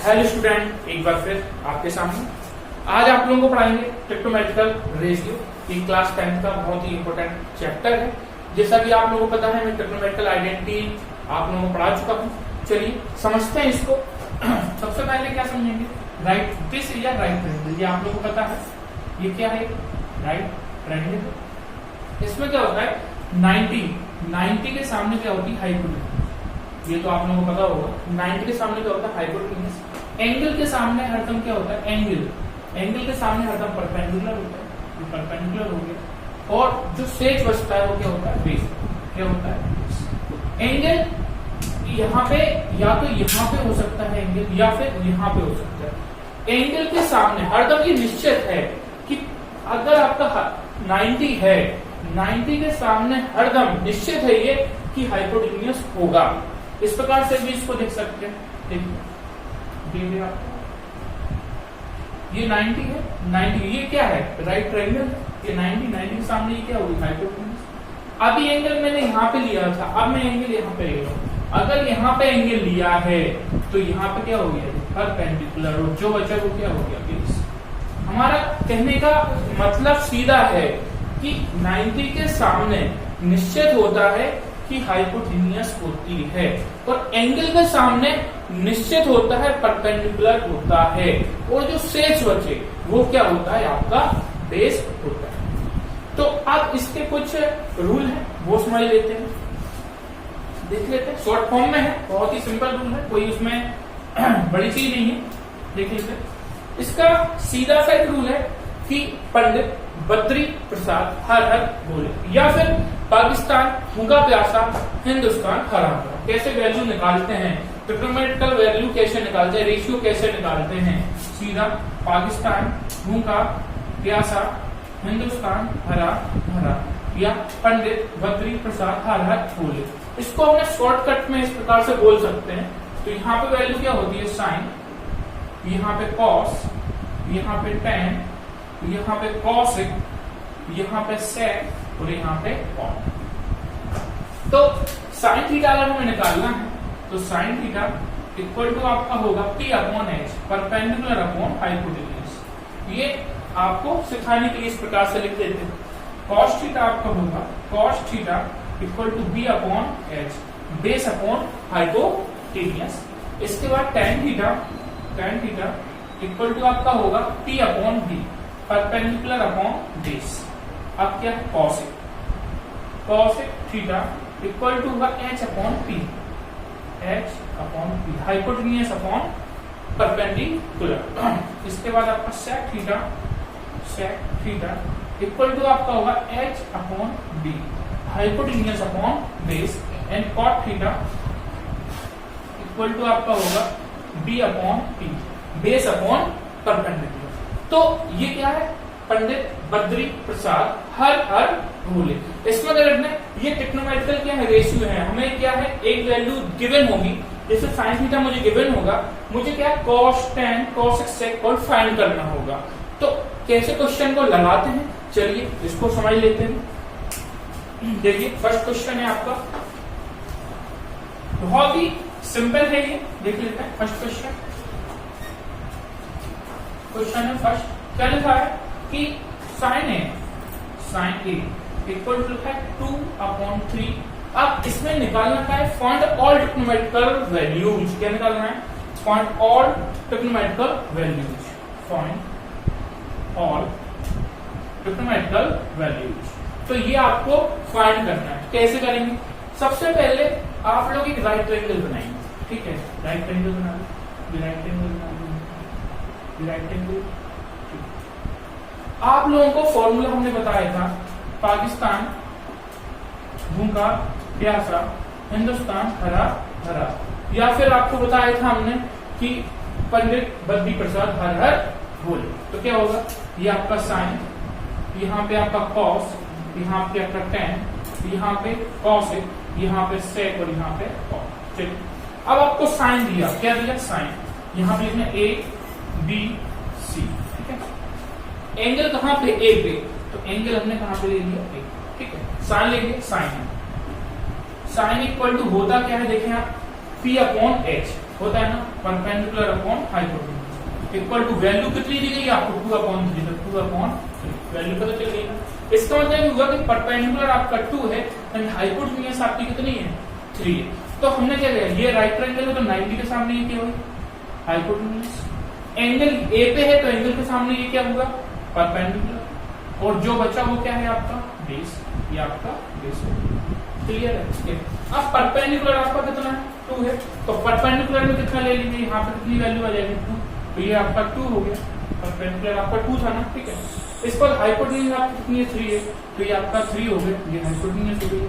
Hello student, एक बार फिर आपके सामने आज आप लोगों को पढ़ाएंगे ट्रिग्नोमेट्रिकल रेशियो। ये क्लास 10th का बहुत ही इंपॉर्टेंट चैप्टर है। जैसा कि आप लोगों को पता है, मैं ट्रिग्नोमेट्रिकल आइडेंटिटी आप लोगों को पढ़ा चुका हूँ। चलिए समझते हैं इसको। सबसे पहले क्या समझेंगे, राइट दिस या राइट ट्रायंगल। ये आप लोगों को पता है ये क्या है, राइट ट्रायंगल। इसमें क्या होता है 90 के सामने क्या होती है, हाइपोटेन्यूज। ये तो आप लोगों को पता होगा। 90 के सामने क्या होता है, हाइपोटेन्यूज। एंगल के सामने हरदम क्या होता है, एंगल के सामने हरदम परपेंडिकुलर होता है, ये परपेंडिकुलर हो गया। और जो सेज बचता है वो क्या होता है, बेस। क्या होता है एंगल, यहाँ पे या तो यहाँ पे हो सकता है एंगल, या फिर यहाँ पे हो सकता है। एंगल के सामने हरदम ये निश्चित है कि अगर आपका 90 है, 90 के सामने हरदम निश्चित है ये कि हाइपोटेन्यूज होगा। इस प्रकार से भी इसको देख सकते हैं। देखिए आप, ये 90 है, 90 ये क्या है, राइट ट्रायंगल। ये 90 के सामने ये क्या होगी, हाइपोटेन्यूज। अभी एंगल मैंने यहाँ पे लिया था, अब मैं एंगल यहाँ पे ले रहा हूँ। अगर यहाँ पे एंगल लिया है तो यहाँ पे क्या हो गया, परपेंडिकुलर। और जो बचा वो क्या हो गया, बेस। हमारा कहने का मतलब सीधा है कि 90 के सामने निश्चित होता है कि हाइपोटेन्यूज होती है, और एंगल के सामने निश्चित होता है परपेंडिकुलर होता है, और जो शेष बचे वो क्या होता है, आपका बेस होता है। तो अब इसके कुछ रूल हैं, वो समझ लेते हैं, देख लेते हैं। शॉर्ट फॉर्म में है, बहुत ही सिंपल रूल है, कोई उसमें बड़ी चीज नहीं है। देख लेते हैं। इसका सीधा सा एक रूल है कि पंडित बद्री प्रसाद हर हर बोले, या फिर पाकिस्तान भूखा प्यासा, हिंदुस्तान हरा भरा। कैसे वैल्यू निकालते हैं, ट्रिग्नोमेट्रिकल वैल्यू कैसे निकालते हैं, रेशियो कैसे निकालते हैं, सीधा पाकिस्तान भूखा प्यासा, हिंदुस्तान हरा भरा, या पंडित बद्री प्रसाद हर हर बोले। इसको हमने शॉर्टकट में इस प्रकार से बोल सकते हैं। तो यहाँ पे वैल्यू क्या होती है, साइन, यहाँ पे कॉस, यहाँ पे टेन, यहाँ पे कॉसिक, यहाँ पे सेक, और यहाँ पे कॉट। तो साइन थीटा अगर हमें निकालना है तो साइन थीटा इक्वल टू आपका होगा P upon H, perpendicular upon hypotenuse. ये आपको सिखाने के लिए इस प्रकार से लिख देते हैं। कॉस थीटा आपका होगा cos theta equal to B upon H, base upon hypotenuse. इसके बाद टेन थीटा इक्वल टू आपका होगा P upon B, perpendicular upon base. अब क्या है, कॉसिक थीटा इक्वल टू होगा H upon P, hypotenuse upon perpendicular. इसके बाद आपका सेक थीटा इक्वल टू आपका होगा H upon B, hypotenuse upon base. And cot theta equal to आपका होगा B upon P, base upon perpendicular. तो ये क्या है, पंडित बद्री प्रसाद हर हर बोले। इसमें अगर ये ट्रिग्नोमेट्रिकल क्या है, रेशियो है। हमें क्या है, एक वैल्यू गिवन होगी, जैसे साइन थीटा मुझे गिवन होगा, मुझे क्या कॉस टेन कॉस सेक और फाइंड करना होगा। तो कैसे क्वेश्चन को लगाते हैं, चलिए इसको समझ लेते हैं। देखिए फर्स्ट क्वेश्चन है आपका, बहुत ही सिंपल है ये, देख लेते हैं। फर्स्ट क्वेश्चन है फर्स्ट, क्या लिखा है कि साइन ए इक्वल टू है 2 अपॉन 3। अब इसमें निकालना क्या है, फाइंड ऑल ट्रिग्नोमेट्रिकल वैल्यूज। क्या निकालना है, find all trigonometrical values, find all trigonometrical values. तो ये आपको फाइंड करना है। कैसे करेंगे, सबसे पहले आप लोग एक राइट ट्रायंगल बनाएंगे, ठीक है। राइट ट्रायंगल बना लो, राइट ट्रायंगल। आप लोगों को फॉर्मूला हमने बताया था, पाकिस्तान भूखा प्यासा, हिंदुस्तान हरा भरा, या फिर आपको बताया था हमने कि पंडित बद्री प्रसाद हर हर बोले। तो क्या होगा, ये आपका साइन, यहाँ पे आपका कॉस, यहाँ पे आपका टेन, यहाँ पे कॉसिक, यहाँ पे सेक, और यहाँ पे कॉट। चलिए अब आपको साइन दिया, क्या दिया, साइन। यहाँ पे लिखना ABC, ठीक है। एंगल कहाँ पे, A पे, तो एंगल हमने कहाँ पे ले लिया, A, ठीक है। साइन ले लिया, साइन इक्वल टू होता क्या है, देखें आप P अपॉन H, होता है ना, perpendicular upon hypotenuse equal to value कितनी दी गई आपको 2/3, तो 2/3 वैल्यू पता चल गई ना। इसका मतलब हुआ कि परपेंडिकुलर आपका 2 है एंड हाइपोटेन्यूज आपकी कितनी है 3 है। तो हमने क्या किया, ये राइट ट्रायंगल है तो 90 के सामने ये क्या होगा हाइपोटेन्यूज, एंगल ए पे है तो एंगल के सामने ये क्या होगा परपेंडिकुलर, और जो बचा वो क्या है आपका बेस, ये आपका बेस होगा। क्लियर है, ठीक है। अब परपेंडिकुलर आपका कितना है 2 है, तो परपेंडिकुलर में कितना ले लेंगे, यहाँ पे कितनी वैल्यू आ जाएगी 2, तो ये आपका 2 हो गया, परपेंडिकुलर आपका 2 था ना, ठीक है। इस पर हाइपोटेन्यूज आपकी कितनी है 3 है, तो ये आपका 3 हो गया, ये हाइपोटेन्यूज हो गई।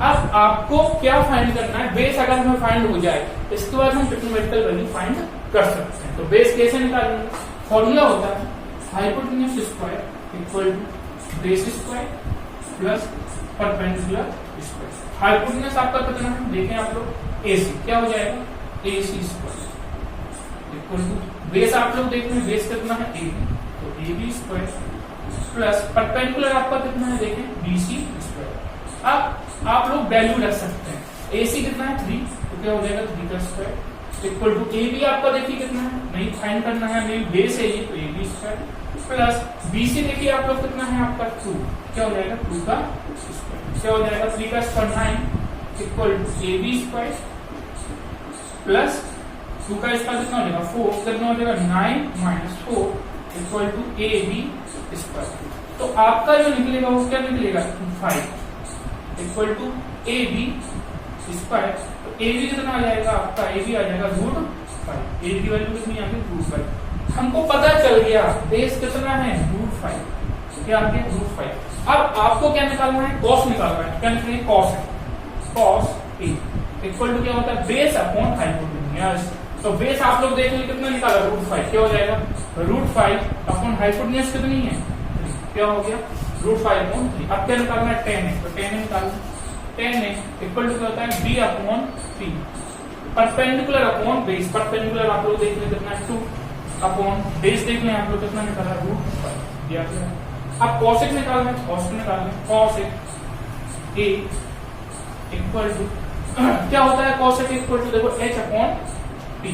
अब आपको क्या फाइंड करना है, बेस अगर हमें फाइंड हो जाए इसके बाद हम ट्रिग्नोमेट्रिकल वैल्यू फाइंड कर सकते हैं। तो बेस कैसे निकालेंगे, फॉर्मूला होता है hypotenuse square equal to base square plus perpendicular square. Hypotenuse आपका कितना है देखें आप लोग, AC क्या हो जाएगा AC square equal to base, आप लोग देख रहे हैं बेस कितना है AB, तो AB स्क्वायर प्लस परपेंडिकुलर आपका कितना है देखें BC स्क्वायर। अब आप लोग वैल्यू रख सकते हैं, AC कितना है 3, तो क्या हो जाएगा 3 का स्क्वायर इक्वल टू AB आपका देखिए कितना है, नहीं फाइंड करना है, नहीं बेस है ये, तो AB स्क्वायर प्लस BC देखिए आप लोग कितना है आपका 2, क्या हो जाएगा 2 का स्क्वायर, क्या हो जाएगा 3 का square 9 equal to AB square plus 2 का स्क्वायर कितना हो जाएगा 4, कितना हो जाएगा 9 minus 4 equal to AB square. तो आपका जो निकलेगा वो क्या निकलेगा 5 इक्वल टू AB स्क्वायर, तो AB कितना आ जाएगा आपका, AB आ जाएगा √5, AB की वैल्यू कितनी आ गई √5। हमको पता चल गया बेस कितना है √5, तो क्या आ गया √5। अब आपको क्या निकालना है, कॉस निकालना है, क्या निकलेगा कॉस है, कॉस A इक्वल टू क्या होता है बेस अपॉन हाइपोटेन्यूज। तो बेस आप लोग देख लीजिए कितना निकाला √5, क्या हो जाएगा √5 अपॉन हाइपोटेन्यूज कितनी है, क्या हो गया √5/3। अब क्या निकालना है 10 है, तो 10 निकालना, 10 इक्वल टू क्या होता है B/3 perpendicular upon base, perpendicular आप लोग देख लें कितना है 2 अपॉन बेस देख लें आप लोग कितना निकाला √5 दिया गया। अब कॉसेक निकालना है, कॉस निकालना है, कॉसेक A इक्वल टू क्या होता है कॉसेक इक्वल टू देखो H/T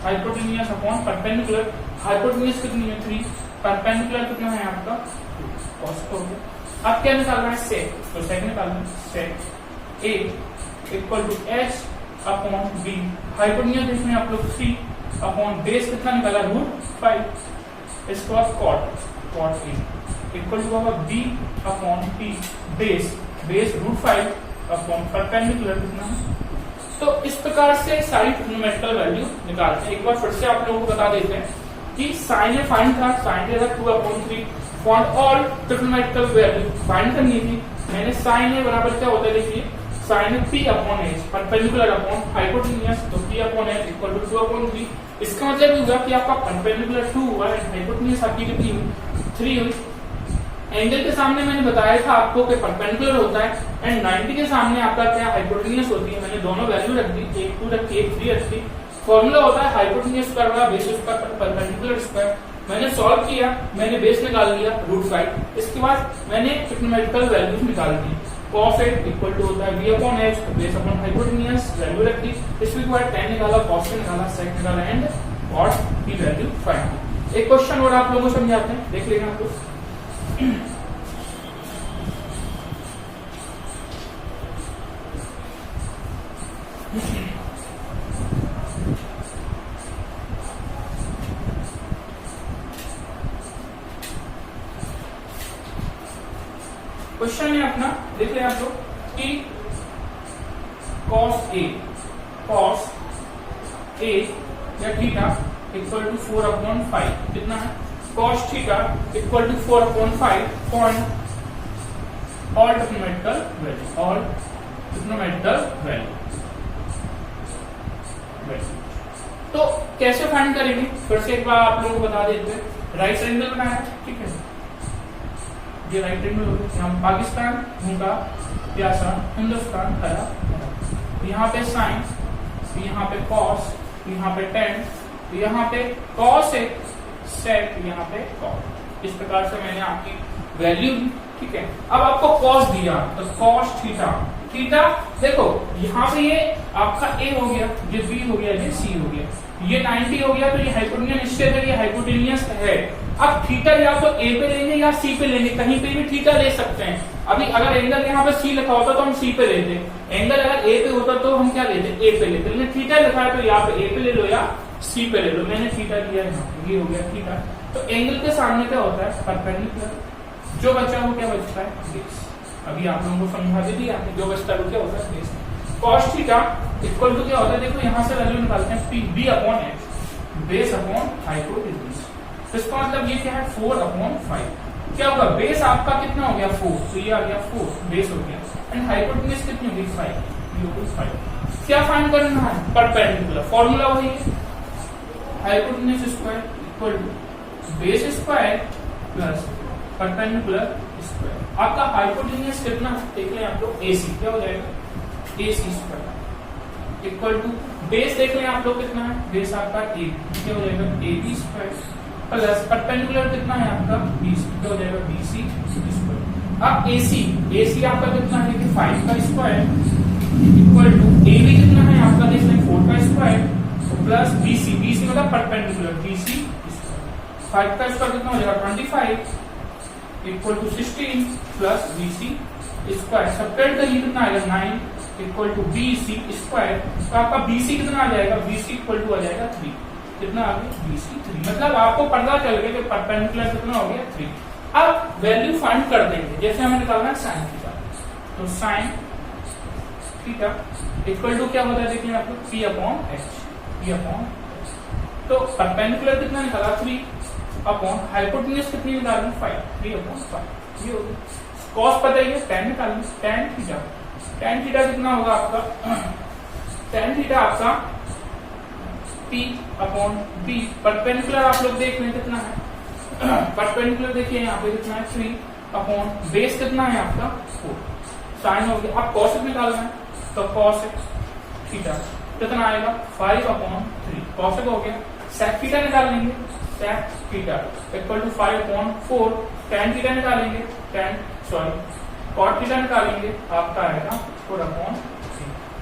hypotenuse upon perpendicular, hypotenuse कितनी है 3, परपेंडिकुलर कितना है आपका 2, कॉस हो गया। अब क्या निकालना है सेक, तो सेक निकालना है, sec A equal to H/B hypotenuse देखने आप लोग 3 अपॉन बेस कितना निकाला √5, इसके बाद कॉट A इक्वल टू होगा B/T बेस √5 अपॉन परपेंडिकुलर कितना है। तो इस प्रकार से सारी ट्रिग्नोमेट्रिकल वैल्यू निकालते हैं। एक बार फिर से आप लोगों को बता देते हैं कि साइन ए फाइंड था, साइन ए था 2/3, fond all trigonometrical value find करनी थी। मैंने साइन ए बराबर क्या होता है देखिए, sign P/H perpendicular upon hypotenuse, तो P/H इक्वल टू 2/3। इसका मतलब ये हुआ कि आपका परपेंडिकुलर 2 हुआ है, हाइपोटेन्यूज आपकी कितनी हुई 3 हुई। एंगल के सामने मैंने बताया था आपको कि परपेंडिकुलर होता है एंड 90 के सामने आपका क्या हाइपोटेन्यूज होती है। मैंने दोनों वैल्यू रख दी, एक 2 रखी, एक 3 रखी। फॉर्मूला होता है हाइपोटेन्यूज स्क्वायर बटा बेस स्क्वायर परपेंडिकुलर स्क्वायर। मैंने सॉल्व किया, मैंने बेस निकाल लिया √5, इसके बाद मैंने ट्रिग्नोमेट्रिकल वैल्यूज निकाल दी। cos A इक्वल टू होता है B/H base upon hypotenuse, value रख दी, इसके बाद tan निकाला, cos निकाला, sec निकाला एंड cot की वैल्यू फाइंड। एक क्वेश्चन और आप लोगों को समझाते हैं, देख लेना आप लोग। क्वेश्चन है अपना, देख रहे हैं आप लोग कि cos A या थीटा इक्वल टू 4/5 कितना है, cos theta equal to 4/5 point all trigonometrical value. तो कैसे फाइंड करेंगे, फिर से एक बार आप लोगों को बता देते हैं। राइट ट्रायंगल बनाया, ठीक है, ये राइट ट्रायंगल हो गया। हम पाकिस्तान, भूखा, प्यासा, हिंदुस्तान, खरा, यहाँ पे साइन, यहाँ पे कॉस, यहाँ पे टेन, यहाँ पे कॉस एक सेक, यहाँ पे कॉट। इस प्रकार से मैंने आपकी वैल्यू, ठीक है। अब आपको कॉस दिया तो कॉस थीटा, थीटा देखो यहाँ पे ये आपका ए हो गया, ये बी हो गया, ये सी हो गया, ये 90 हो गया, तो ये हाइपोटेनियस है, ये हाइपोटेनियस है। अब थीटा या तो ए पे लेंगे या सी पे लेंगे, कहीं पे भी थीटा ले सकते हैं। अभी अगर एंगल यहाँ पे सी लिखा होता तो हम सी पे लेते, एंगल अगर ए पे होता तो हम क्या लेते, ए पे लेते। लेकिन थीटा लिखा है तो यहाँ पे ए पे ले लो या सी पे ले लो। मैंने थीटा लिया है, ये हो गया थीटा। तो एंगल के सामने क्या होता है, परपेंडिकुलर। जो बचा वो क्या बचता है, बेस। अभी आप लोगों को समझा भी दिया, जो बचता है वो क्या होता है, base. cos theta equal to क्या होता है, देखो यहाँ से वैल्यू निकालते हैं, P B upon H, base upon hypotenuse. तो इसका मतलब ये क्या है, 4/5। क्या होगा, बेस आपका कितना हो गया, 4, तो ये आ गया 4 बेस हो गया, एंड हाइपोटेन्यूज कितनी होगी, 5। क्या फाइंड करना है, परपेंडिकुलर। फॉर्मूला वही है, hypotenuse square equal to base square plus perpendicular square. आपका हाइपोटेन्यूज कितना देख लें आप लोग, AC क्या हो जाएगा, AC square equal to base देख लें आप लोग कितना है, बेस आपका A क्या हो जाएगा, AB स्क्वायर प्लस परपेंडिकुलर कितना है आपका, BC क्या हो जाएगा, BC स्क्वायर। अब AC आपका कितना है, कि 5 का स्क्वायर इक्वल टू AB कितना है आपका, देख लें 4 का स्क्वायर प्लस BC मतलब परपेंडिकुलर, BC स्क्वायर। 5 का स्क्वायर कितना हो जाएगा, 25 equal to 16 plus BC square. Subtract करिए कितना आएगा, 9 इक्वल टू BC स्क्वायर। तो आपका BC कितना आ जाएगा, BC इक्वल टू आ जाएगा 3। कितना आ गया, BC 3। मतलब आपको पता चल गया कि परपेंडिकुलर कितना हो गया, 3। अब वैल्यू फाइंड कर देंगे, जैसे हमें निकालना है साइन थीटा, तो साइन थीटा इक्वल टू क्या होता है, देखिए आपको P अपॉन H। तो परपेंडिकुलर कितना निकाला, 3 अपॉन हाइपोटेन्यूज कितनी निकालनी, 5, 3/5। ये हो गया। कॉस पता ही है, tan निकालनी, tan थीटा कितना होगा आपका, tan थीटा आपका P अपॉन B। परपेंडिकुलर आप लोग देख रहे हैं कितना है, परपेंडिकुलर देखिए यहाँ पे कितना है, 3 अपॉन बेस कितना है आपका, 4। साइन हो गया। अब कॉस निकालना है, तो कॉस थीटा कितना आएगा, 5/3। कॉस हो गया। सेक थीटा निकाल लेंगे, sec theta equal to 5/4। tan theta निकालेंगे, कॉट थीटा निकालेंगे, आपका आएगा 4/3।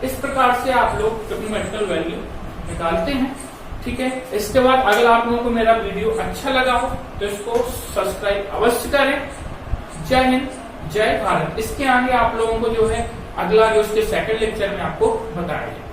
इस प्रकार से आप लोग ट्रिग्नोमेट्रिकल वैल्यू निकालते हैं। ठीक है, इसके बाद अगर आप लोगों को मेरा वीडियो अच्छा लगा हो तो इसको सब्सक्राइब अवश्य करें। जय हिंद, जय भारत। इसके आगे आप लोगों को जो है अगला जो उसके सेकंड लेक्चर में आपको बताया जाए।